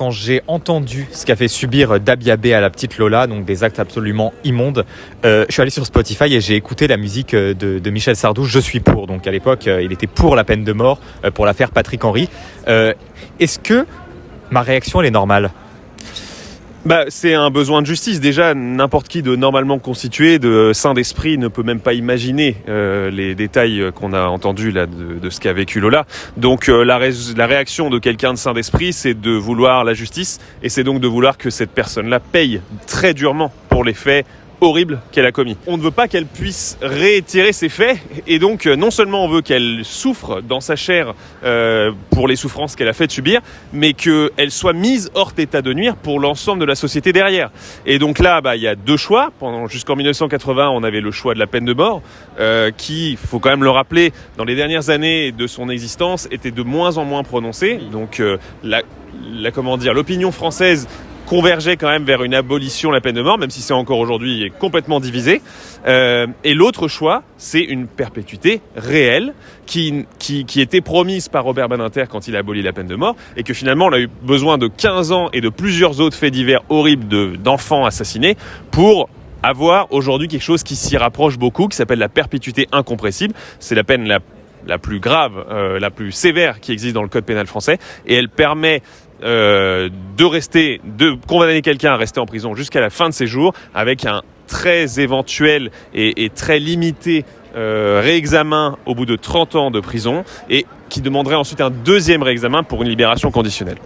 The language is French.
quand j'ai entendu ce qu'a fait subir Dabiabé à la petite Lola, donc des actes absolument immondes, je suis allé sur Spotify et j'ai écouté la musique de Michel Sardou, Je suis pour. Donc à l'époque, il était pour la peine de mort pour l'affaire Patrick Henry. Est-ce que ma réaction elle est normale ? C'est un besoin de justice. Déjà, n'importe qui de normalement constitué, de sain d'esprit, ne peut même pas imaginer les détails qu'on a entendus là de ce qu'a vécu Lola. Donc la réaction de quelqu'un de sain d'esprit, c'est de vouloir la justice, et c'est donc de vouloir que cette personne-là paye très durement pour les faits horrible qu'elle a commis. On ne veut pas qu'elle puisse réitérer ses faits, et donc non seulement on veut qu'elle souffre dans sa chair pour les souffrances qu'elle a fait subir, mais qu'elle soit mise hors d'état de nuire pour l'ensemble de la société derrière. Et donc là, il y a deux choix. Jusqu'en 1980, on avait le choix de la peine de mort, qui, faut quand même le rappeler, dans les dernières années de son existence, était de moins en moins prononcée. Donc l'opinion française convergeait quand même vers une abolition de la peine de mort, même si c'est encore aujourd'hui complètement divisé. Et l'autre choix, c'est une perpétuité réelle qui était promise par Robert Badinter quand il a aboli la peine de mort, et que finalement on a eu besoin de 15 ans et de plusieurs autres faits divers horribles d'enfants assassinés pour avoir aujourd'hui quelque chose qui s'y rapproche beaucoup, qui s'appelle la perpétuité incompressible. C'est la peine la plus grave, la plus sévère qui existe dans le code pénal français, et elle permet de condamner quelqu'un à rester en prison jusqu'à la fin de ses jours, avec un très éventuel et très limité réexamen au bout de 30 ans de prison, et qui demanderait ensuite un deuxième réexamen pour une libération conditionnelle.